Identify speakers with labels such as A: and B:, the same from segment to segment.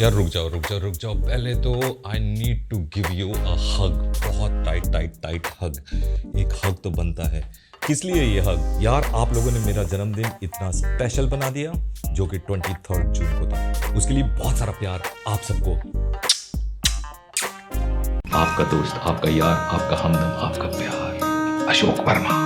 A: यार रुक जाओ पहले तो I need to give you a hug. बहुत टाइट हग। एक हग तो बनता है। किस लिए ये हग? यार आप लोगों ने मेरा जन्मदिन इतना स्पेशल बना दिया, जो कि 23 जून को था। उसके लिए बहुत सारा प्यार आप सबको। आपका दोस्त, आपका यार, आपका हमदम, आपका प्यार, अशोक वर्मा।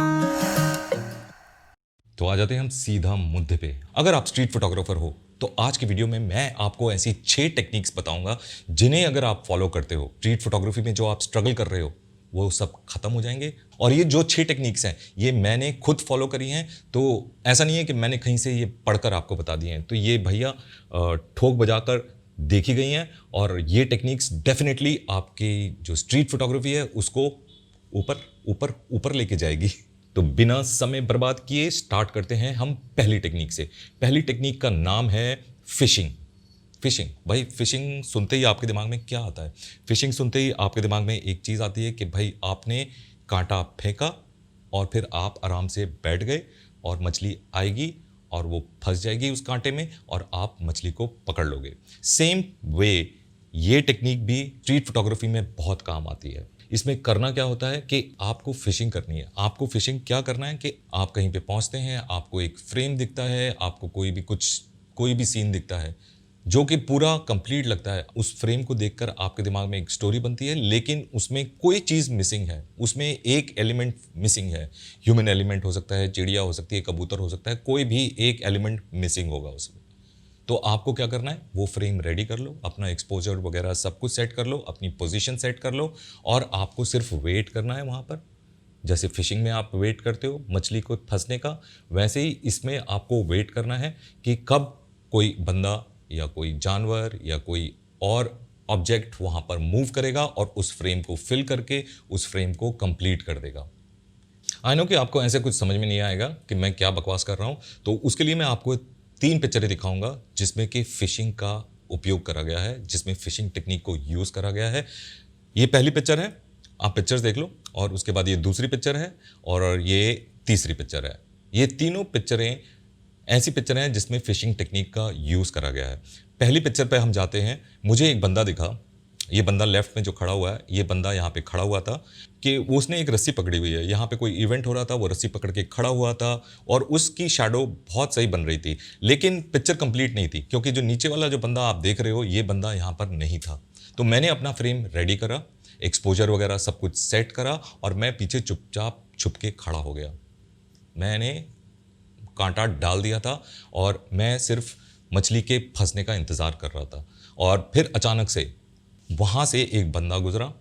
A: तो आ जाते हैं हम सीधा मुद्दे पे। अगर आप स्ट्रीट फोटोग्राफर हो तो आज की वीडियो में मैं आपको ऐसी 6 टेक्निक्स बताऊंगा जिन्हें अगर आप फॉलो करते हो, स्ट्रीट फोटोग्राफी में जो आप स्ट्रगल कर रहे हो वो सब खत्म हो जाएंगे। और ये जो 6 टेक्निक्स हैं ये मैंने खुद फॉलो करी हैं, तो ऐसा नहीं है कि मैंने कहीं से ये पढ़कर आपको बता दिए हैं। तो ये भैया ठोक बजाकर देखी गई हैं, और ये टेक्निक्स डेफिनेटली आपकी जो स्ट्रीट फोटोग्राफी है उसको ऊपर ऊपर ऊपर लेके जाएगी। तो बिना समय बर्बाद किए स्टार्ट करते हैं हम पहली टेक्निक से। पहली टेक्निक का नाम है फिशिंग। फिशिंग भाई, फिशिंग सुनते ही आपके दिमाग में क्या आता है? फिशिंग सुनते ही आपके दिमाग में एक चीज़ आती है कि भाई आपने कांटा फेंका और फिर आप आराम से बैठ गए और मछली आएगी और वो फंस जाएगी उस कांटे में और आप मछली को पकड़ लोगे। सेम वे ये टेक्निक भी स्ट्रीट फोटोग्राफी में बहुत काम आती है। इसमें करना क्या होता है कि आपको फिशिंग करनी है। आपको फिशिंग क्या करना है कि आप कहीं पे पहुंचते हैं, आपको एक फ्रेम दिखता है, आपको कोई भी सीन दिखता है जो कि पूरा कंप्लीट लगता है। उस फ्रेम को देखकर आपके दिमाग में एक स्टोरी बनती है, लेकिन उसमें कोई चीज़ मिसिंग है, उसमें एक एलिमेंट मिसिंग है। ह्यूमन एलिमेंट हो सकता है, चिड़िया हो सकती है, कबूतर हो सकता है, कोई भी एक एलिमेंट मिसिंग होगा उसमें। तो आपको क्या करना है, वो फ्रेम रेडी कर लो, अपना एक्सपोजर वगैरह सब कुछ सेट कर लो, अपनी पोजीशन सेट कर लो, और आपको सिर्फ वेट करना है वहाँ पर। जैसे फिशिंग में आप वेट करते हो मछली को फंसने का, वैसे ही इसमें आपको वेट करना है कि कब कोई बंदा या कोई जानवर या कोई और ऑब्जेक्ट वहाँ पर मूव करेगा और उस फ्रेम को फिल करके उस फ्रेम को कंप्लीट कर देगा। आई नो कि आपको ऐसे कुछ समझ में नहीं आएगा कि मैं क्या बकवास कर रहा हूँ, तो उसके लिए मैं आपको 3 पिक्चरें दिखाऊंगा जिसमें कि फिशिंग का उपयोग करा गया है, जिसमें फिशिंग टेक्निक को यूज़ करा गया है। ये पहली पिक्चर है, आप पिक्चर्स देख लो, और उसके बाद ये दूसरी पिक्चर है, और ये तीसरी पिक्चर है। ये तीनों पिक्चरें ऐसी पिक्चरें हैं जिसमें फिशिंग टेक्निक का यूज़ करा गया है। पहली पिक्चर पे हम जाते हैं। मुझे एक बंदा दिखा, ये बंदा लेफ्ट में जो खड़ा हुआ है, ये बंदा यहाँ पे खड़ा हुआ था कि उसने एक रस्सी पकड़ी हुई है। यहाँ पे कोई इवेंट हो रहा था, वो रस्सी पकड़ के खड़ा हुआ था और उसकी शैडो बहुत सही बन रही थी, लेकिन पिक्चर कंप्लीट नहीं थी क्योंकि जो नीचे वाला जो बंदा आप देख रहे हो ये बंदा यहाँ पर नहीं था। तो मैंने अपना फ्रेम रेडी करा, एक्सपोजर वगैरह सब कुछ सेट करा, और मैं पीछे चुपचाप छुप के खड़ा हो गया। मैंने कांटा डाल दिया था और मैं सिर्फ मछली के फंसने का इंतज़ार कर रहा था, और फिर अचानक से वहाँ से एक बंदा गुजरा।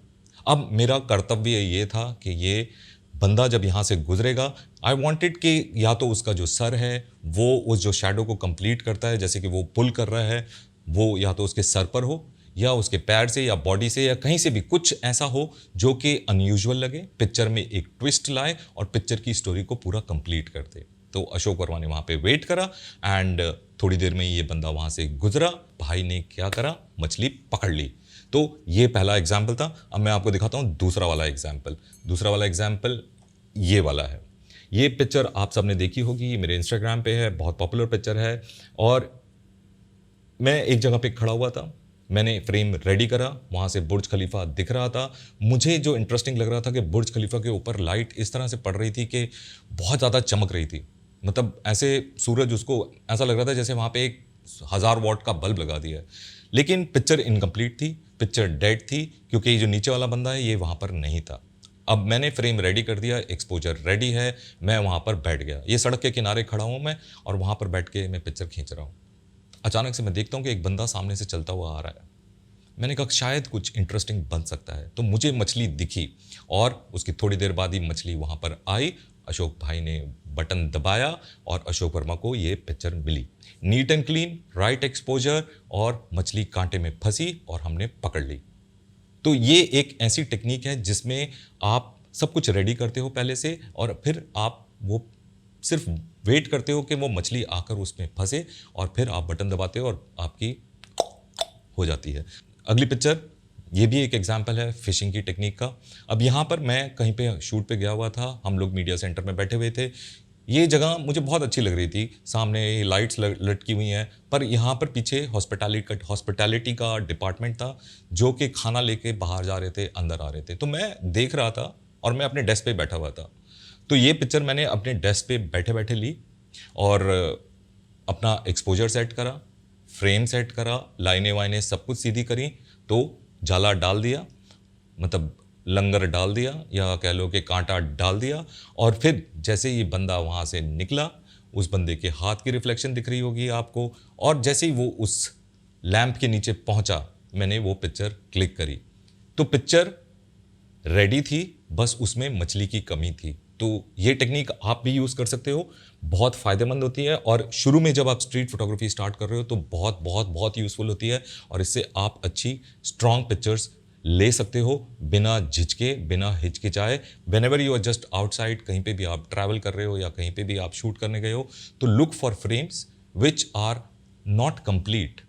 A: अब मेरा कर्तव्य ये था कि ये बंदा जब यहाँ से गुजरेगा, आई वांटेड कि या तो उसका जो सर है वो उस जो शैडो को कंप्लीट करता है, जैसे कि वो पुल कर रहा है, वो या तो उसके सर पर हो या उसके पैर से या बॉडी से या कहीं से भी कुछ ऐसा हो जो कि अनयूजुअल लगे, पिक्चर में एक ट्विस्ट लाए और पिक्चर की स्टोरी को पूरा कंप्लीट कर दे। तो अशोक वर्मा ने वहाँ पे वेट करा एंड थोड़ी देर में ये बंदा वहाँ से गुजरा। भाई ने क्या करा, मछली पकड़ ली। तो ये पहला एग्जाम्पल था। अब मैं आपको दिखाता हूँ दूसरा वाला एग्जाम्पल। दूसरा वाला एग्जाम्पल ये वाला है। ये पिक्चर आप सबने देखी होगी, मेरे इंस्टाग्राम पे है, बहुत पॉपुलर पिक्चर है। और मैं एक जगह पे खड़ा हुआ था, मैंने फ्रेम रेडी करा, वहाँ से बुर्ज खलीफा दिख रहा था। मुझे जो इंटरेस्टिंग लग रहा था कि बुर्ज खलीफा के ऊपर लाइट इस तरह से पड़ रही थी कि बहुत ज़्यादा चमक रही थी। मतलब ऐसे सूरज, उसको ऐसा लग रहा था जैसे वहाँ पे एक 1000 वॉट का बल्ब लगा दिया है। लेकिन पिक्चर इनकम्प्लीट थी, पिक्चर डेड थी, क्योंकि जो नीचे वाला बंदा है ये वहाँ पर नहीं था। अब मैंने फ्रेम रेडी कर दिया, एक्सपोजर रेडी है, मैं वहाँ पर बैठ गया। ये सड़क के किनारे खड़ा हूँ मैं, और वहाँ पर बैठ के मैं पिक्चर खींच रहा हूँ। अचानक से मैं देखता हूँ कि एक बंदा सामने से चलता हुआ आ रहा है। मैंने कहा शायद कुछ इंटरेस्टिंग बन सकता है, तो मुझे मछली दिखी, और उसकी थोड़ी देर बाद ही मछली वहाँ पर आई। अशोक भाई ने बटन दबाया और अशोक वर्मा को ये पिक्चर मिली। Neat and clean, right exposure, और मछली कांटे में फंसी और हमने पकड़ ली। तो ये एक ऐसी टेक्निक है जिसमें आप सब कुछ रेडी करते हो पहले से, और फिर आप वो सिर्फ वेट करते हो कि वो मछली आकर उसमें फंसे, और फिर आप बटन दबाते हो और आपकी हो जाती है। अगली पिक्चर, ये भी एक एग्जाम्पल है फिशिंग की टेक्निक का। अब यहाँ पर मैं कहीं पे शूट पे गया हुआ था, हम लोग मीडिया सेंटर में बैठे हुए थे। ये जगह मुझे बहुत अच्छी लग रही थी, सामने लाइट्स लटकी हुई हैं, पर यहाँ पर पीछे हॉस्पिटैलिटी का डिपार्टमेंट था जो कि खाना लेके बाहर जा रहे थे, अंदर आ रहे थे। तो मैं देख रहा था और मैं अपने डेस्क पे बैठा हुआ था। तो ये पिक्चर मैंने अपने डेस्क पे बैठे बैठे ली और अपना एक्सपोजर सेट करा, फ्रेम सेट करा, लाइनें वाइनें सब कुछ सीधी करी, तो जाला डाल दिया, मतलब लंगर डाल दिया या कह लो कि कांटा डाल दिया। और फिर जैसे ही बंदा वहाँ से निकला, उस बंदे के हाथ की रिफ्लेक्शन दिख रही होगी आपको, और जैसे ही वो उस लैंप के नीचे पहुँचा, मैंने वो पिक्चर क्लिक करी। तो पिक्चर रेडी थी, बस उसमें मछली की कमी थी। तो ये टेक्निक आप भी यूज़ कर सकते हो, बहुत फ़ायदेमंद होती है। और शुरू में जब आप स्ट्रीट फोटोग्राफी स्टार्ट कर रहे हो तो बहुत बहुत बहुत यूज़फुल होती है, और इससे आप अच्छी स्ट्रॉन्ग पिक्चर्स ले सकते हो बिना झिझके, बिना हिचकिचाए। Whenever you are just outside, कहीं पे भी आप ट्रैवल कर रहे हो या कहीं पे भी आप शूट करने गए हो, तो look for frames which are not complete,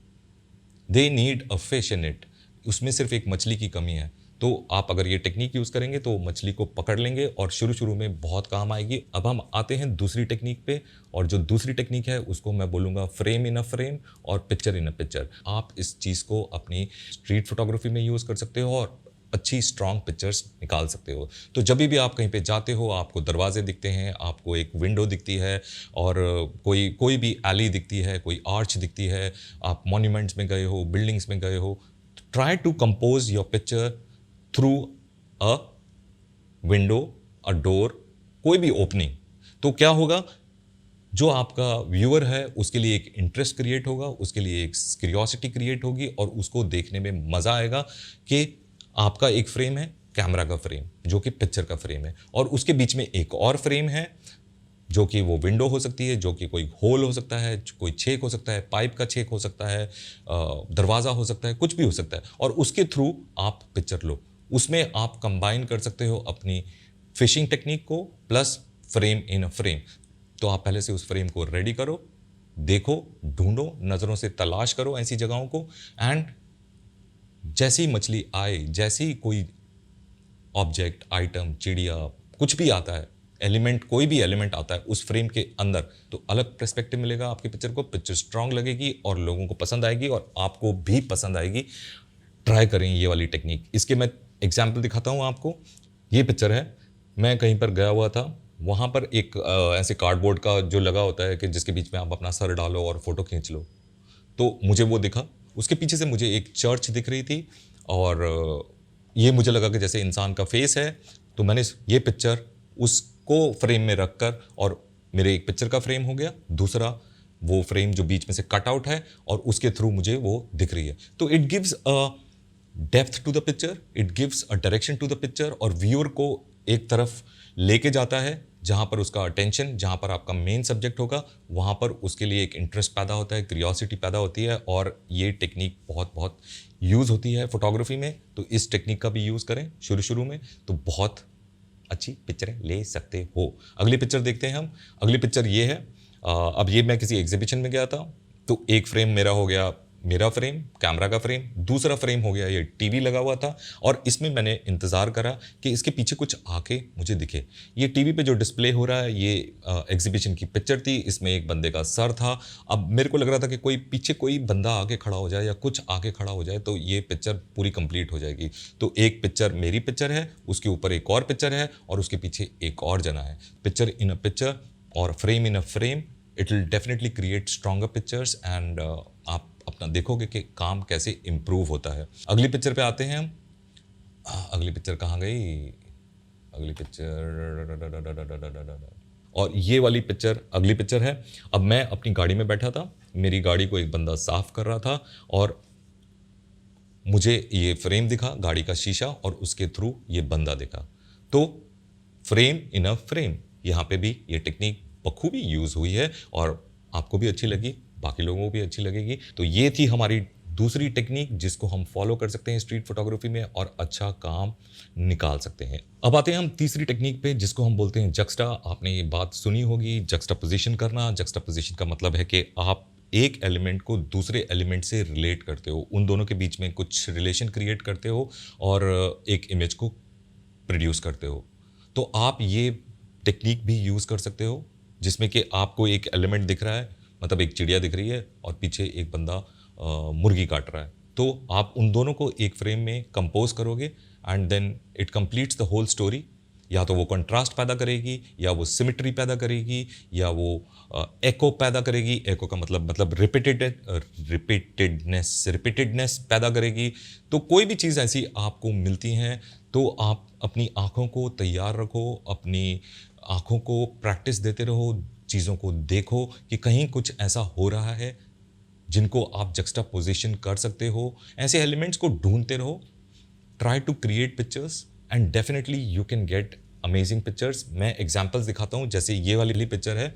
A: they need a fish in it. उसमें सिर्फ एक मछली की कमी है। तो आप अगर ये टेक्निक यूज़ करेंगे तो मछली को पकड़ लेंगे और शुरू शुरू में बहुत काम आएगी। अब हम आते हैं दूसरी टेक्निक पे, और जो दूसरी टेक्निक है उसको मैं बोलूँगा फ्रेम इन अ फ्रेम और पिक्चर इन अ पिक्चर। आप इस चीज़ को अपनी स्ट्रीट फोटोग्राफी में यूज़ कर सकते हो और अच्छी स्ट्रॉन्ग पिक्चर्स निकाल सकते हो। तो जब भी आप कहीं पे जाते हो, आपको दरवाजे दिखते हैं, आपको एक विंडो दिखती है, और कोई कोई भी एली दिखती है, कोई आर्च दिखती है, आप मॉन्यूमेंट्स में गए हो, बिल्डिंग्स में गए हो, try to compose your picture through a window, a door, कोई भी ओपनिंग। तो क्या होगा, जो आपका व्यूअर है उसके लिए एक इंटरेस्ट क्रिएट होगा, उसके लिए एक क्यूरियोसिटी क्रिएट होगी, और उसको देखने में मज़ा आएगा कि आपका एक फ्रेम है, कैमरा का फ्रेम जो कि पिक्चर का फ्रेम है, और उसके बीच में एक और फ्रेम है जो कि वो विंडो हो सकती है, जो कि कोई होल हो सकता है, कोई छेक हो सकता है, पाइप का छेक हो सकता है, दरवाज़ा हो सकता है, कुछ भी हो सकता है, और उसके थ्रू आप पिक्चर लो। उसमें आप कंबाइन कर सकते हो अपनी फिशिंग टेक्निक को plus frame in a frame. तो आप पहले से उस फ्रेम को रेडी करो, देखो, ढूंढो, नज़रों से तलाश करो ऐसी जगहों को, एंड जैसी मछली आए, जैसी कोई ऑब्जेक्ट, आइटम, चिड़िया, कुछ भी आता है, एलिमेंट, कोई भी एलिमेंट आता है उस फ्रेम के अंदर, तो अलग पर्सपेक्टिव मिलेगा आपकी पिक्चर को, पिक्चर स्ट्रांग लगेगी और लोगों को पसंद आएगी और आपको भी पसंद आएगी। ट्राई करें ये वाली टेक्निक। इसके मैं एग्जाम्पल दिखाता हूँ आपको। ये पिक्चर है, मैं कहीं पर गया हुआ था, वहाँ पर एक ऐसे कार्डबोर्ड का जो लगा होता है कि जिसके बीच में आप अपना सर डालो और फोटो खींच लो, तो मुझे वो दिखा। उसके पीछे से मुझे एक चर्च दिख रही थी, और ये मुझे लगा कि जैसे इंसान का फेस है, तो मैंने ये पिक्चर उसको फ्रेम में रखकर, और मेरे एक पिक्चर का फ्रेम हो गया, दूसरा वो फ्रेम जो बीच में से कट आउट है और उसके थ्रू मुझे वो दिख रही है। तो it gives a depth to the picture, it gives a direction to the picture, और व्यूअर को एक तरफ लेके जाता है जहाँ पर उसका अटेंशन, जहाँ पर आपका मेन सब्जेक्ट होगा, वहाँ पर उसके लिए एक इंटरेस्ट पैदा होता है, क्यूरियोसिटी पैदा होती है, और ये टेक्निक बहुत बहुत यूज़ होती है फोटोग्राफी में। तो इस टेक्निक का भी यूज़ करें शुरू शुरू में, तो बहुत अच्छी पिक्चरें ले सकते हो। अगली पिक्चर देखते हैं हम। अगली पिक्चर ये है। अब ये मैं किसी एग्जीबिशन में गया था, तो एक फ्रेम मेरा हो गया, मेरा फ्रेम, कैमरा का फ्रेम, दूसरा फ्रेम हो गया ये टीवी लगा हुआ था, और इसमें मैंने इंतज़ार करा कि इसके पीछे कुछ आके मुझे दिखे। ये टीवी पे जो डिस्प्ले हो रहा है, ये एग्जीबिशन की पिक्चर थी, इसमें एक बंदे का सर था। अब मेरे को लग रहा था कि कोई पीछे कोई बंदा आके खड़ा हो जाए या कुछ आके खड़ा हो जाए तो ये पिक्चर पूरी कंप्लीट हो जाएगी। तो एक पिक्चर मेरी पिक्चर है, उसके ऊपर एक और पिक्चर है, और उसके पीछे एक और जना है। पिक्चर इन अ पिक्चर और frame in a frame, it will definitely create stronger pictures, and आप अपना देखोगे कि काम कैसे इम्प्रूव होता है। अगली पिक्चर पे आते हैं हम। अगली पिक्चर कहाँ गई? अगली पिक्चर, और ये वाली पिक्चर अगली पिक्चर है। अब मैं अपनी गाड़ी में बैठा था, मेरी गाड़ी को एक बंदा साफ कर रहा था, और मुझे ये फ्रेम दिखा, गाड़ी का शीशा, और उसके थ्रू ये बंदा दिखा। तो फ्रेम इन अ फ्रेम, यहाँ पे भी ये टेक्निक बखूबी यूज़ हुई है, और आपको भी अच्छी लगी, बाकी लोगों को भी अच्छी लगेगी। तो ये थी हमारी दूसरी टेक्निक जिसको हम फॉलो कर सकते हैं स्ट्रीट फोटोग्राफी में, और अच्छा काम निकाल सकते हैं। अब आते हैं हम तीसरी टेक्निक पे जिसको हम बोलते हैं जक्स्टा। आपने ये बात सुनी होगी, जक्स्टापोजिशन करना। जक्स्टापोजिशन का मतलब है कि आप एक एलिमेंट को दूसरे एलिमेंट से रिलेट करते हो, उन दोनों के बीच में कुछ रिलेशन क्रिएट करते हो, और एक इमेज को प्रोड्यूस करते हो। तो आप ये टेक्निक भी यूज़ कर सकते हो जिसमें कि आपको एक एलिमेंट दिख रहा है, मतलब एक चिड़िया दिख रही है और पीछे एक बंदा मुर्गी काट रहा है। तो आप उन दोनों को एक फ्रेम में कंपोज करोगे and then it completes the whole story. या तो वो कंट्रास्ट पैदा करेगी, या वो सिमिट्री पैदा करेगी, या वो एको पैदा करेगी। एको का मतलब रिपीटेडनेस पैदा करेगी। तो कोई भी चीज़ ऐसी आपको मिलती हैं तो आप अपनी आँखों को तैयार रखो, अपनी आँखों को प्रैक्टिस देते रहो, चीज़ों को देखो कि कहीं कुछ ऐसा हो रहा है जिनको आप जक्स्टापोजिशन कर सकते हो। ऐसे एलिमेंट्स को ढूंढते रहो, try to create pictures and definitely you can get amazing pictures. मैं एग्जांपल्स दिखाता हूँ, जैसे ये वाली पिक्चर है।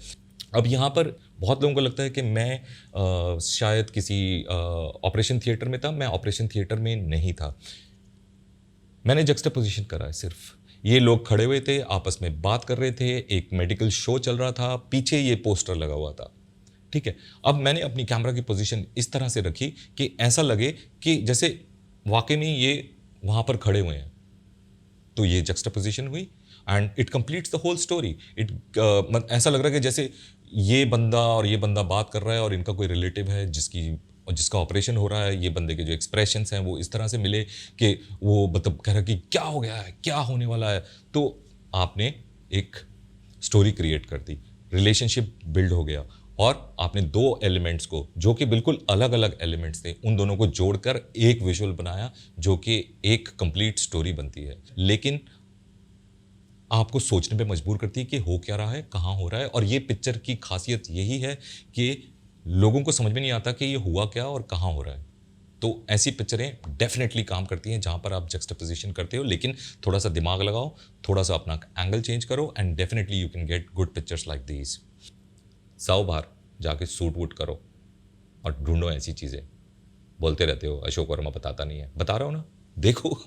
A: अब यहाँ पर बहुत लोगों को लगता है कि मैं शायद किसी ऑपरेशन थिएटर में था। मैं ऑपरेशन थिएटर में नहीं था, मैंने जक्स्टापोजिशन करा है सिर्फ। ये लोग खड़े हुए थे, आपस में बात कर रहे थे, एक मेडिकल शो चल रहा था, पीछे ये पोस्टर लगा हुआ था, ठीक है। अब मैंने अपनी कैमरा की पोजीशन इस तरह से रखी कि ऐसा लगे कि जैसे वाकई में ये वहाँ पर खड़े हुए हैं। तो ये जक्स्टापोजिशन हुई and it completes the whole story. ऐसा लग रहा है कि जैसे ये बंदा और ये बंदा बात कर रहा है और इनका कोई रिलेटिव है जिसका ऑपरेशन हो रहा है। ये बंदे के जो एक्सप्रेशंस हैं वो इस तरह से मिले कि वो मतलब कह रहा है कि क्या हो गया है, क्या होने वाला है। तो आपने एक स्टोरी क्रिएट कर दी, रिलेशनशिप बिल्ड हो गया, और आपने दो एलिमेंट्स को जो कि बिल्कुल अलग अलग एलिमेंट्स थे उन दोनों को जोड़कर एक विजुअल बनाया जो कि एक कंप्लीट स्टोरी बनती है। लेकिन आपको सोचने पे मजबूर करती है कि हो क्या रहा है, कहाँ हो रहा है। और ये पिक्चर की खासियत यही है कि लोगों को समझ में नहीं आता कि ये हुआ क्या और कहाँ हो रहा है। तो ऐसी पिक्चरें डेफिनेटली काम करती हैं जहाँ पर आप जक्स्टापोजिशन करते हो, लेकिन थोड़ा सा दिमाग लगाओ, थोड़ा सा अपना एंगल चेंज करो and definitely you can get good pictures like these. जाओ बाहर जाके सूट वूट करो और ढूंढो ऐसी चीज़ें। बोलते रहते हो अशोक वर्मा बताता नहीं है, बता रहा हूँ ना, देखो।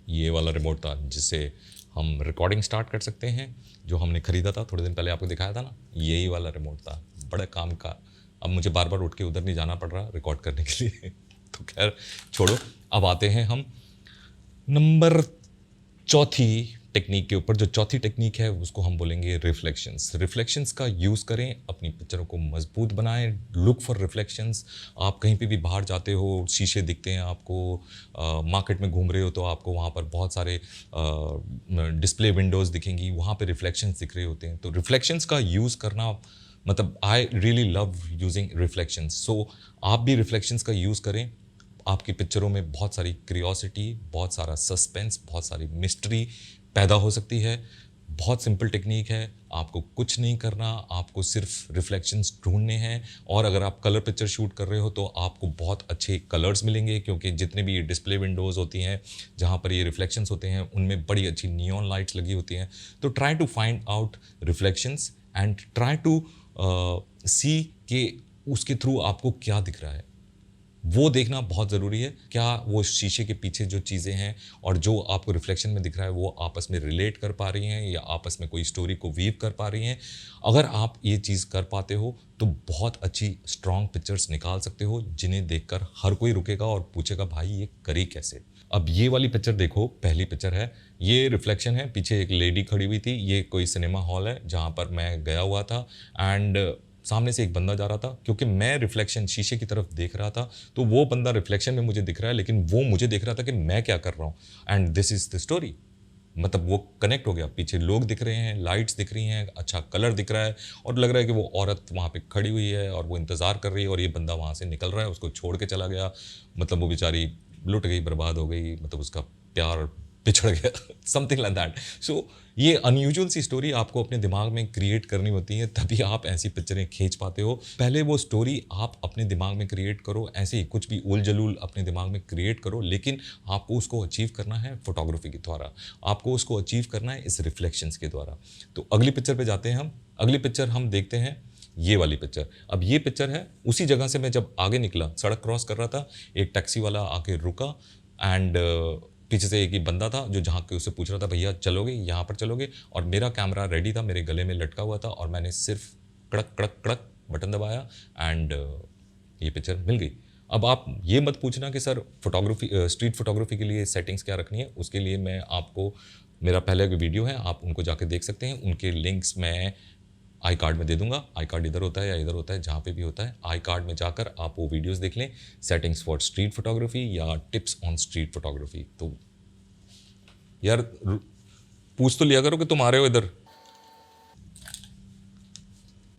A: ये वाला रिमोट था जिससे हम रिकॉर्डिंग स्टार्ट कर सकते हैं, जो हमने ख़रीदा था थोड़े दिन पहले, आपको दिखाया था ना, यही वाला रिमोट था, बड़ा काम का। अब मुझे बार बार उठ के उधर नहीं जाना पड़ रहा रिकॉर्ड करने के लिए। तो खैर छोड़ो, अब आते हैं हम नंबर चौथी टेक्निक के ऊपर। जो चौथी टेक्निक है उसको हम बोलेंगे रिफ्लेक्शंस। रिफ्लेक्शंस का यूज़ करें, अपनी पिक्चरों को मजबूत बनाएं। Look for reflections. आप कहीं पे भी बाहर जाते हो, शीशे दिखते हैं आपको, मार्केट में घूम रहे हो तो आपको वहाँ पर बहुत सारे डिस्प्ले विंडोज़ दिखेंगी, वहाँ पे रिफ्लेक्शंस दिख रहे होते हैं। तो रिफ्लेक्शंस का यूज़ करना, मतलब I really love using reflections. So आप भी रिफ्लेक्शंस का यूज़ करें। आपकी पिक्चरों में बहुत सारी क्यूरियोसिटी, बहुत सारा सस्पेंस, बहुत सारी मिस्ट्री पैदा हो सकती है। बहुत सिंपल टेक्निक है, आपको कुछ नहीं करना, आपको सिर्फ रिफ्लेक्शंस ढूंढने हैं। और अगर आप कलर पिक्चर शूट कर रहे हो तो आपको बहुत अच्छे कलर्स मिलेंगे, क्योंकि जितने भी ये डिस्प्ले विंडोज़ होती हैं जहाँ पर ये रिफ्लेक्शंस होते हैं उनमें बड़ी अच्छी नियॉन लाइट्स लगी होती हैं। तो try to find out reflections and try to see कि उसके थ्रू आपको क्या दिख रहा है। वो देखना बहुत ज़रूरी है, क्या वो शीशे के पीछे जो चीज़ें हैं और जो आपको रिफ्लेक्शन में दिख रहा है वो आपस में रिलेट कर पा रही हैं या आपस में कोई स्टोरी को वीव कर पा रही हैं। अगर आप ये चीज़ कर पाते हो तो बहुत अच्छी स्ट्रॉन्ग पिक्चर्स निकाल सकते हो, जिन्हें देखकर हर कोई रुकेगा और पूछेगा भाई ये करी कैसे। अब ये वाली पिक्चर देखो, पहली पिक्चर है, ये रिफ्लेक्शन है, पीछे एक लेडी खड़ी हुई थी। ये कोई सिनेमा हॉल है जहाँ पर मैं गया हुआ था एंड सामने से एक बंदा जा रहा था। क्योंकि मैं रिफ्लेक्शन शीशे की तरफ देख रहा था तो वो बंदा रिफ्लेक्शन में मुझे दिख रहा है, लेकिन वो मुझे देख रहा था कि मैं क्या कर रहा हूँ। And this is the story. मतलब वो कनेक्ट हो गया, पीछे लोग दिख रहे हैं, लाइट्स दिख रही हैं, अच्छा कलर दिख रहा है, और लग रहा है कि वो औरत वहाँ पे खड़ी हुई है और वो इंतज़ार कर रही है, और ये बंदा वहाँ से निकल रहा है, उसको छोड़ के चला गया। मतलब वो बेचारी लुट गई, बर्बाद हो गई, मतलब उसका प्यार पिछड़ गया, समथिंग लाइक दैट। सो ये अनयूजुअल सी स्टोरी आपको अपने दिमाग में क्रिएट करनी होती है, तभी आप ऐसी पिक्चरें खींच पाते हो। पहले वो स्टोरी आप अपने दिमाग में क्रिएट करो, ऐसे ही कुछ भी उल जलूल अपने दिमाग में क्रिएट करो, लेकिन आपको उसको अचीव करना है फोटोग्राफी के द्वारा, आपको उसको अचीव करना है इस रिफ्लेक्शंस के द्वारा। तो अगली पिक्चर पे जाते हैं हम। अगली पिक्चर हम देखते हैं ये वाली पिक्चर। अब ये पिक्चर है उसी जगह से मैं जब आगे निकला, सड़क क्रॉस कर रहा था, एक टैक्सी वाला आके रुका एंड पीछे से एक ही बंदा था जो झांक के उससे पूछ रहा था भैया चलोगे, यहाँ पर चलोगे। और मेरा कैमरा रेडी था, मेरे गले में लटका हुआ था, और मैंने सिर्फ कड़क कड़क कड़क बटन दबाया एंड ये पिक्चर मिल गई। अब आप ये मत पूछना कि सर फोटोग्राफी, स्ट्रीट फोटोग्राफी के लिए सेटिंग्स क्या रखनी है। उसके लिए मैं आपको मेरा पहले के वीडियो है, आप उनको जाके देख सकते हैं। उनके लिंक्स मैं आई कार्ड में दे दूंगा। आई कार्ड इधर होता है या इधर होता है, जहाँ पे भी होता है, आई कार्ड में जाकर आप वो वीडियोस देख लें, सेटिंग्स फॉर स्ट्रीट फोटोग्राफी या टिप्स ऑन स्ट्रीट फोटोग्राफी। तो यार पूछ तो लिया करो कि तुम आ रहे हो इधर।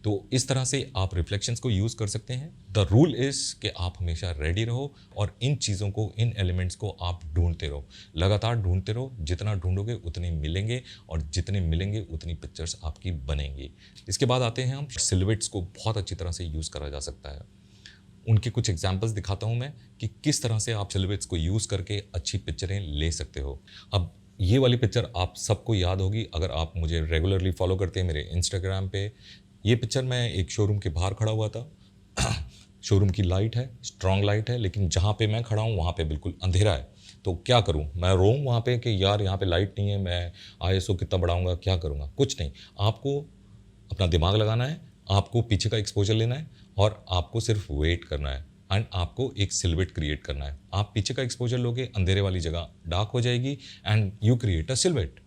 A: तो इस तरह से आप रिफ्लेक्शंस को यूज़ कर सकते हैं। द रूल इज़ कि आप हमेशा रेडी रहो और इन चीज़ों को, इन एलिमेंट्स को आप ढूंढते रहो, लगातार ढूंढते रहो। जितना ढूंढोगे उतने मिलेंगे और जितने मिलेंगे उतनी पिक्चर्स आपकी बनेंगी। इसके बाद आते हैं हम सिलुएट्स को बहुत अच्छी तरह से यूज़ करा जा सकता है। उनके कुछ एग्जाम्पल्स दिखाता हूँ मैं कि किस तरह से आप सिलुएट्स को यूज़ करके अच्छी पिक्चरें ले सकते हो। अब ये वाली पिक्चर आप सबको याद होगी अगर आप मुझे रेगुलरली फॉलो करते हैं मेरे इंस्टाग्राम पे। ये पिक्चर मैं एक शोरूम के बाहर खड़ा हुआ था। शोरूम की लाइट है, स्ट्रॉन्ग लाइट है, लेकिन जहाँ पे मैं खड़ा हूँ वहाँ पे बिल्कुल अंधेरा है। तो क्या करूँ, मैं रोऊँ वहाँ पे कि यार यहाँ पे लाइट नहीं है, मैं ISO कितना बढ़ाऊँगा, क्या करूँगा? कुछ नहीं, आपको अपना दिमाग लगाना है, आपको पीछे का एक्सपोजर लेना है और आपको सिर्फ वेट करना है एंड आपको एक सिलुएट क्रिएट करना है। आप पीछे का एक्सपोजर लोगे, अंधेरे वाली जगह डार्क हो जाएगी and you create a silhouette.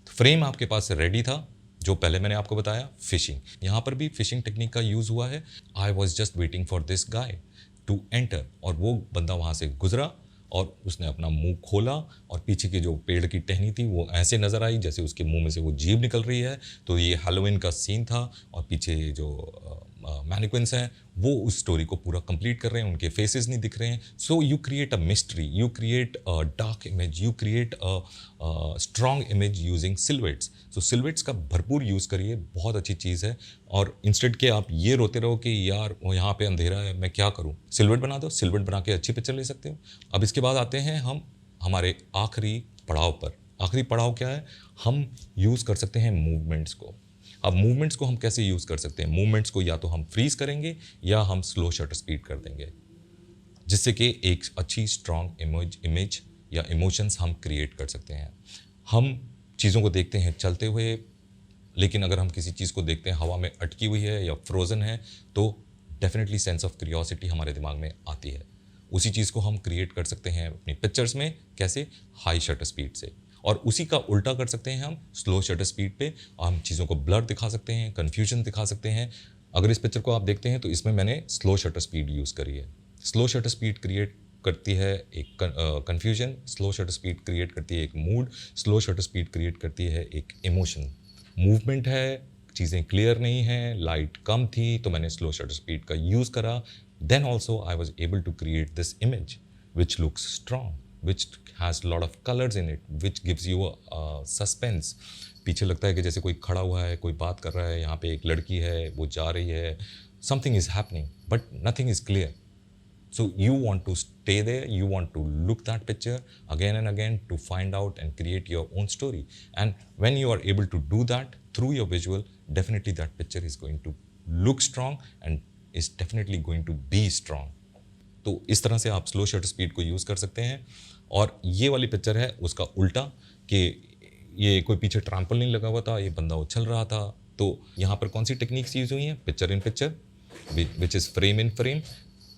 A: Frame आपके पास रेडी था, जो पहले मैंने आपको बताया फिशिंग। यहाँ पर भी फिशिंग टेक्निक का यूज़ हुआ है। I was just waiting for this guy to enter, और वो बंदा वहाँ से गुजरा और उसने अपना मुंह खोला और पीछे के जो पेड़ की टहनी थी वो ऐसे नज़र आई जैसे उसके मुंह में से वो जीभ निकल रही है। तो ये हैलोवीन का सीन था और पीछे जो मैनिक्विन्स हैं वो उस स्टोरी को पूरा कंप्लीट कर रहे हैं, उनके फेसेस नहीं दिख रहे हैं। So you create a mystery, you create a dark image, you create a strong image using silhouettes. So silhouettes का भरपूर यूज़ करिए, बहुत अच्छी चीज़ है। और इंस्टेड के आप ये रोते रहो कि यार वो यहाँ पे अंधेरा है, मैं क्या करूँ, सिलुएट बना दो। सिलुएट बना के अच्छी पिक्चर ले सकते हो। अब इसके बाद आते हैं हम हमारे आखिरी पड़ाव पर। आखिरी पड़ाव क्या है? हम यूज़ कर सकते हैं मूवमेंट्स को। अब मूवमेंट्स को हम कैसे यूज़ कर सकते हैं? मूवमेंट्स को या तो हम फ्रीज करेंगे या हम स्लो शटर स्पीड कर देंगे, जिससे कि एक अच्छी स्ट्रॉन्ग इमेज या इमोशंस हम क्रिएट कर सकते हैं। हम चीज़ों को देखते हैं चलते हुए, लेकिन अगर हम किसी चीज़ को देखते हैं हवा में अटकी हुई है या फ्रोज़न है तो डेफिनेटली सेंस ऑफ क्यूरियोसिटी हमारे दिमाग में आती है। उसी चीज़ को हम क्रिएट कर सकते हैं अपनी पिक्चर्स में। कैसे? हाई शटर स्पीड से। और उसी का उल्टा कर सकते हैं हम स्लो शटर स्पीड पे। हम चीज़ों को ब्लर दिखा सकते हैं, कन्फ्यूजन दिखा सकते हैं। अगर इस पिक्चर को आप देखते हैं तो इसमें मैंने स्लो शटर स्पीड यूज़ करी है। स्लो शटर स्पीड क्रिएट करती है एक confusion, slow shutter speed create करती है एक mood, slow shutter speed create करती है एक इमोशन। मूवमेंट है, चीज़ें क्लियर नहीं हैं, लाइट कम थी तो मैंने स्लो शटर स्पीड का यूज़ करा। Then also I was able to create this image which looks strong, which has lot of colours in it, which gives you suspense. पीछे लगता है कि जैसे कोई खड़ा हुआ है, कोई बात कर रहा है, यहाँ पे एक लड़की है, वो जा रही है, something is happening but nothing is clear. So you want to stay there, you want to look that picture again and again to find out and create your own story. And when you are able to do that through your visual, definitely that picture is going to look strong and is definitely going to be strong. तो इस तरह से आप slow shutter speed को use कर सकते हैं. और ये वाली पिक्चर है उसका उल्टा, कि ये कोई पीछे ट्रैम्पल नहीं लगा हुआ था, ये बंदा उछल रहा था. तो यहाँ पर कौन सी टेक्निक्स यूज़ हुई हैं? Picture in picture, which is frame in frame.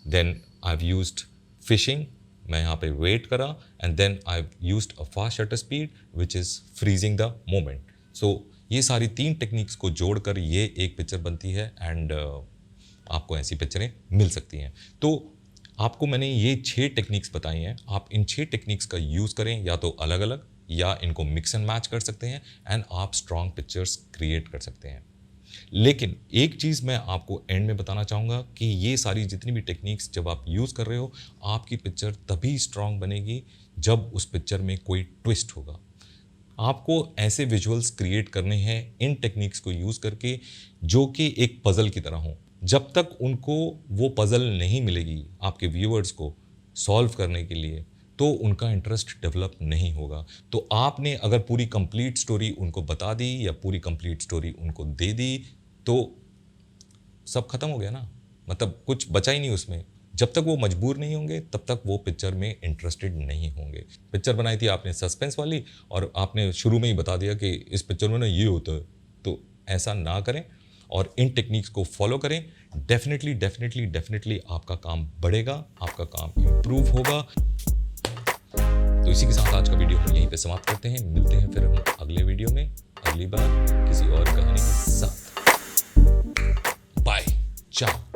A: Then I've used fishing, मैं यहाँ पे वेट करा, and then I've used a fast shutter speed which is freezing the moment. So ये सारी 3 टेक्निक्स को जोड़कर ये एक पिक्चर बनती है एंड आपको ऐसी पिक्चरें मिल सकती हैं. तो आपको मैंने ये 6 टेक्निक्स बताई हैं. आप इन 6 टेक्निक्स का यूज़ करें, या तो अलग अलग या इनको मिक्स एंड मैच कर सकते हैं एंड आप स्ट्रॉन्ग पिक्चर्स क्रिएट कर सकते हैं. लेकिन एक चीज़ मैं आपको एंड में बताना चाहूँगा कि ये सारी जितनी भी टेक्निक्स जब आप यूज़ कर रहे हो, आपकी पिक्चर तभी स्ट्रॉन्ग बनेगी जब उस पिक्चर में कोई ट्विस्ट होगा. आपको ऐसे विजुअल्स क्रिएट करने हैं इन टेक्निक्स को यूज़ करके जो कि एक पज़ल की तरह हों. जब तक उनको वो पज़ल नहीं मिलेगी आपके व्यूअर्स को सॉल्व करने के लिए, तो उनका इंटरेस्ट डेवलप नहीं होगा. तो आपने अगर पूरी कंप्लीट स्टोरी उनको बता दी या पूरी कंप्लीट स्टोरी उनको दे दी तो सब खत्म हो गया ना. मतलब कुछ बचा ही नहीं उसमें. जब तक वो मजबूर नहीं होंगे तब तक वो पिक्चर में इंटरेस्टेड नहीं होंगे. पिक्चर बनाई थी आपने सस्पेंस वाली और आपने शुरू में ही बता दिया कि इस पिक्चर में ना ये होता है, तो ऐसा ना करें और इन टेक्निक्स को फॉलो करें. डेफिनेटली आपका काम बढ़ेगा, आपका काम इम्प्रूव होगा. तो इसी के साथ आज का वीडियो हम यहीं पे समाप्त करते हैं। मिलते हैं फिर हम अगले वीडियो में अगली बार किसी और कहानी के साथ। बाय, चाओ।